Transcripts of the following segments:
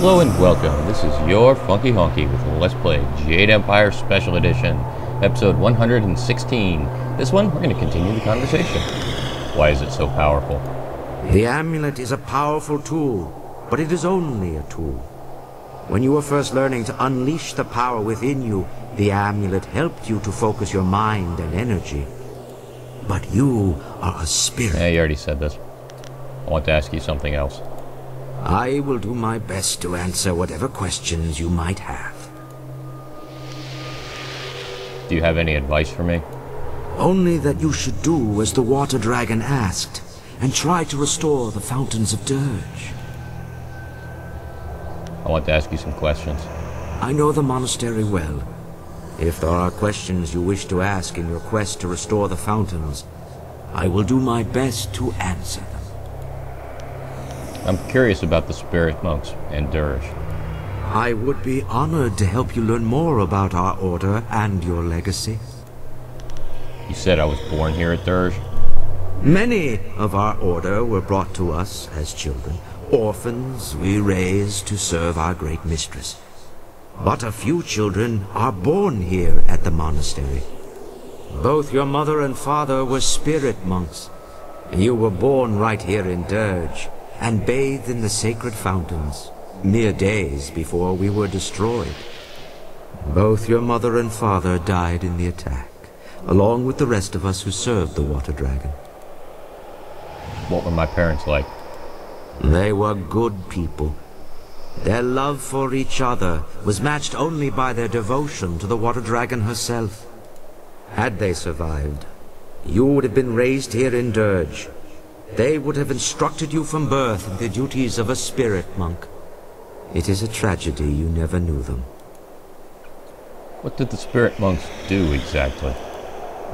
Hello and welcome. This is your Funky Honky with Let's Play Jade Empire Special Edition, episode 116. This one, we're going to continue the conversation. Why is it so powerful? The amulet is a powerful tool, but it is only a tool. When you were first learning to unleash the power within you, the amulet helped you to focus your mind and energy. But you are a spirit. Yeah, you already said this. I want to ask you something else. I will do my best to answer whatever questions you might have. Do you have any advice for me? Only that you should do as the water dragon asked, and try to restore the fountains of Dirge. I want to ask you some questions. I know the monastery well. If there are questions you wish to ask in your quest to restore the fountains, I will do my best to answer them. I'm curious about the spirit monks and Dirge. I would be honored to help you learn more about our order and your legacy. You said I was born here at Dirge? Many of our order were brought to us as children. Orphans we raised to serve our great mistress. But a few children are born here at the monastery. Both your mother and father were spirit monks. You were born right here in Dirge, and bathed in the sacred fountains, mere days before we were destroyed. Both your mother and father died in the attack, along with the rest of us who served the water dragon. What were my parents like? They were good people. Their love for each other was matched only by their devotion to the water dragon herself. Had they survived, you would have been raised here in Dirge. They would have instructed you from birth in the duties of a spirit monk. It is a tragedy you never knew them. What did the spirit monks do exactly?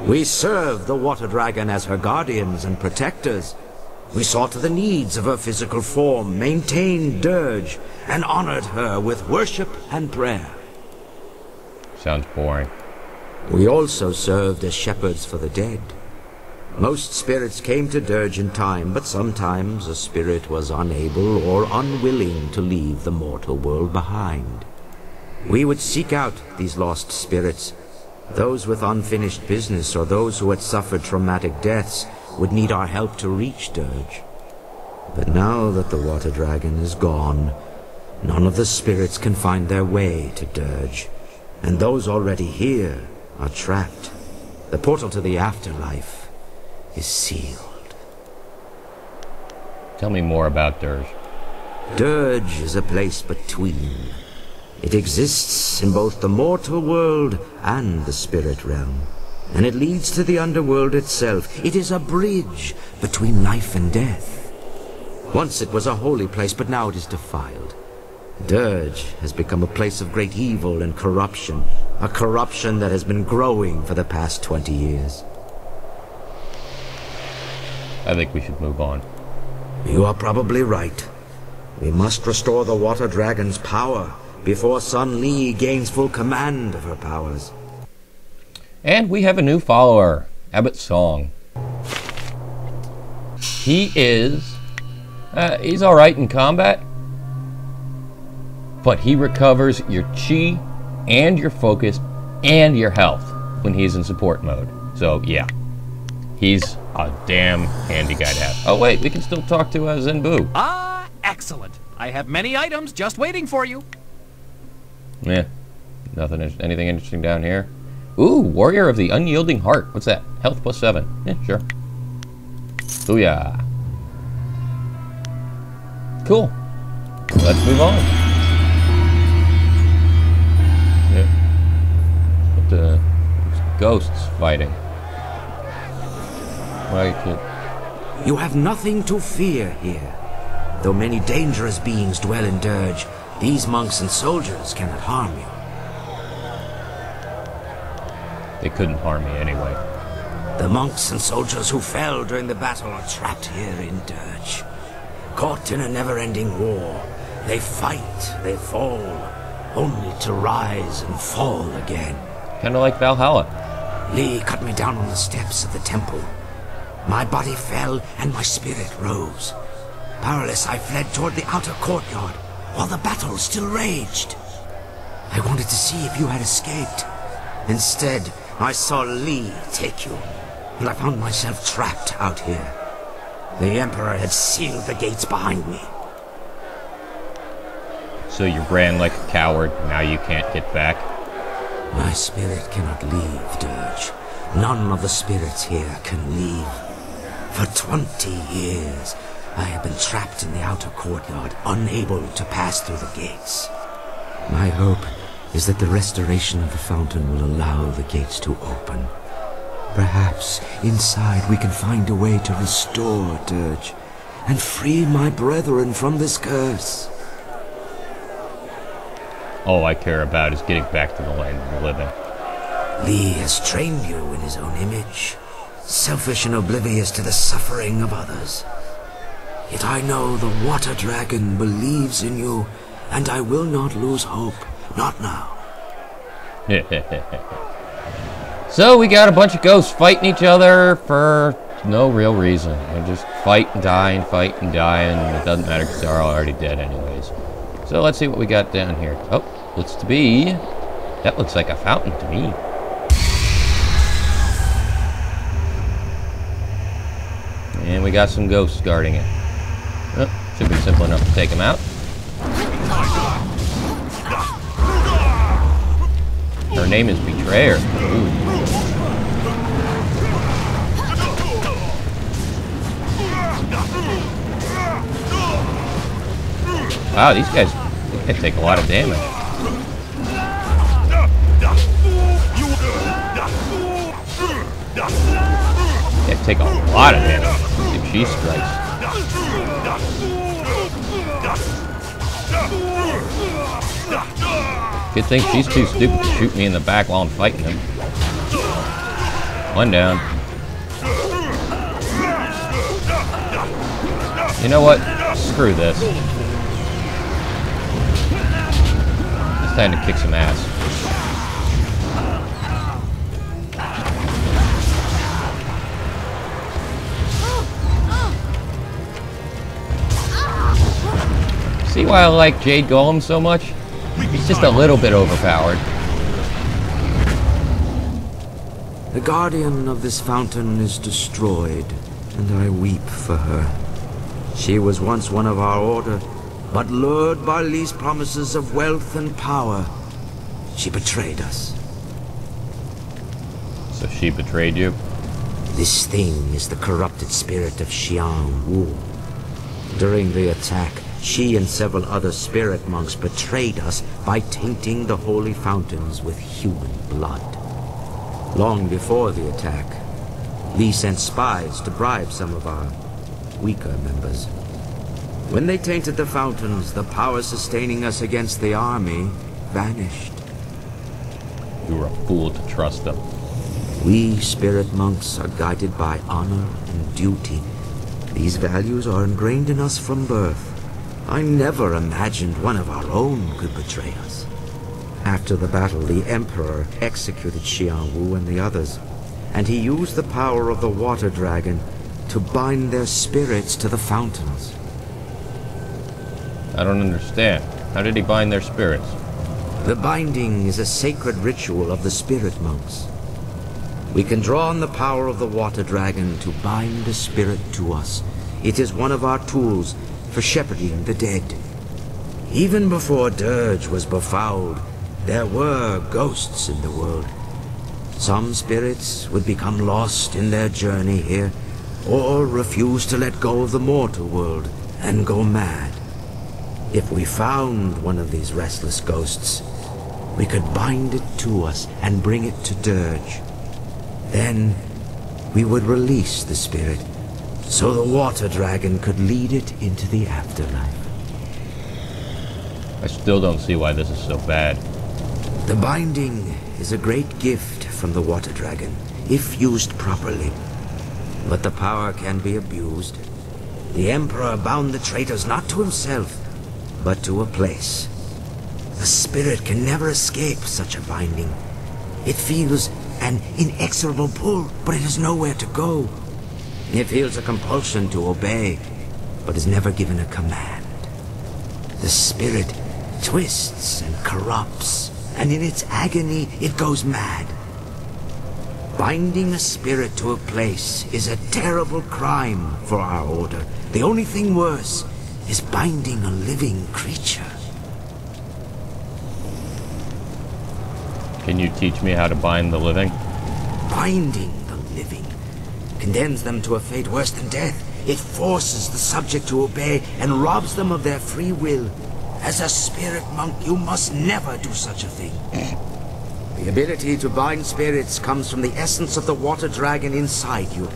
We served the water dragon as her guardians and protectors. We saw to the needs of her physical form, maintained Dirge, and honored her with worship and prayer. Sounds boring. We also served as shepherds for the dead. Most spirits came to Dirge in time, but sometimes a spirit was unable or unwilling to leave the mortal world behind. We would seek out these lost spirits. Those with unfinished business or those who had suffered traumatic deaths would need our help to reach Dirge. But now that the water dragon is gone, none of the spirits can find their way to Dirge, and those already here are trapped. The portal to the afterlife is sealed. Tell me more about Dirge. Dirge is a place between. It exists in both the mortal world and the spirit realm, and it leads to the underworld itself. It is a bridge between life and death. Once it was a holy place, but now it is defiled. Dirge has become a place of great evil and corruption, a corruption that has been growing for the past 20 years. I think we should move on. You are probably right. We must restore the water dragon's power before Sun Li gains full command of her powers. And we have a new follower, Abbot Song. He is... he's alright in combat, but he recovers your chi and your focus and your health when he's in support mode. So, yeah. He's a damn handy guy to have. Oh, wait, we can still talk to Zenbu. Ah, excellent. I have many items just waiting for you. Yeah, anything interesting down here? Ooh, Warrior of the Unyielding Heart. What's that? Health plus 7. Yeah, sure. Booyah. Cool. Let's move on. Yeah. What the... ghosts fighting. You have nothing to fear here. Though many dangerous beings dwell in Dirge, these monks and soldiers cannot harm you. They couldn't harm me anyway. The monks and soldiers who fell during the battle are trapped here in Dirge. Caught in a never-ending war, they fight, they fall, only to rise and fall again. Kinda like Valhalla. Li cut me down on the steps of the temple. My body fell and my spirit rose. Powerless, I fled toward the outer courtyard, while the battle still raged. I wanted to see if you had escaped. Instead, I saw Li take you, and I found myself trapped out here. The Emperor had sealed the gates behind me. So you ran like a coward, now you can't get back? My spirit cannot leave, Dirge. None of the spirits here can leave. For 20 years, I have been trapped in the outer courtyard, unable to pass through the gates. My hope is that the restoration of the fountain will allow the gates to open. Perhaps inside we can find a way to restore Dirge and free my brethren from this curse. All I care about is getting back to the land of the living. Li has trained you in his own image, selfish and oblivious to the suffering of others. Yet I know the Water Dragon believes in you, and I will not lose hope. Not now. So we got a bunch of ghosts fighting each other for no real reason. They just fight and die and fight and die, and it doesn't matter because they're already dead anyways. So let's see what we got down here. Oh, looks to be... that looks like a fountain to me. And we got some ghosts guarding it. Oh, should be simple enough to take them out. Her name is Betrayer. Ooh. Wow, these guys take a lot of damage. They take a lot of damage if she strikes. Good thing she's too stupid to shoot me in the back while I'm fighting him. One down. You know what? Screw this. It's time to kick some ass. See why I like Jade Golem so much? He's just a little bit overpowered. The guardian of this fountain is destroyed, and I weep for her. She was once one of our order, but lured by Li's promises of wealth and power, she betrayed us. So she betrayed you? This thing is the corrupted spirit of Xiang Wu. During the attack, she and several other spirit monks betrayed us by tainting the holy fountains with human blood. Long before the attack, Li sent spies to bribe some of our weaker members. When they tainted the fountains, the power sustaining us against the army vanished. You were a fool to trust them. We spirit monks are guided by honor and duty. These values are ingrained in us from birth. I never imagined one of our own could betray us. After the battle, the Emperor executed Xiang Wu and the others, and he used the power of the Water Dragon to bind their spirits to the fountains. I don't understand. How did he bind their spirits? The binding is a sacred ritual of the spirit monks. We can draw on the power of the Water Dragon to bind a spirit to us. It is one of our tools for shepherding the dead. Even before Dirge was befouled, there were ghosts in the world. Some spirits would become lost in their journey here, or refuse to let go of the mortal world and go mad. If we found one of these restless ghosts, we could bind it to us and bring it to Dirge. Then we would release the spirit, so the Water Dragon could lead it into the afterlife. I still don't see why this is so bad. The binding is a great gift from the Water Dragon, if used properly. But the power can be abused. The Emperor bound the traitors not to himself, but to a place. The spirit can never escape such a binding. It feels an inexorable pull, but it has nowhere to go. It feels a compulsion to obey, but is never given a command. The spirit twists and corrupts, and in its agony it goes mad. Binding a spirit to a place is a terrible crime for our order. The only thing worse is binding a living creature. Can you teach me how to bind the living? Binding the living condemns them to a fate worse than death. It forces the subject to obey and robs them of their free will. As a spirit monk, you must never do such a thing. The ability to bind spirits comes from the essence of the water dragon inside you.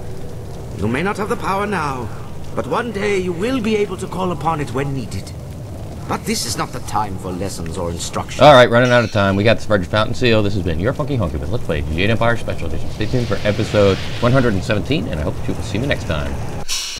You may not have the power now, but one day you will be able to call upon it when needed. But this is not the time for lessons or instruction. Alright, running out of time. We got the Spread Your Fountain Seal. This has been your Funky Hunky with Let's Play Jade Empire Special Edition. Stay tuned for episode 117, and I hope that you will see me next time.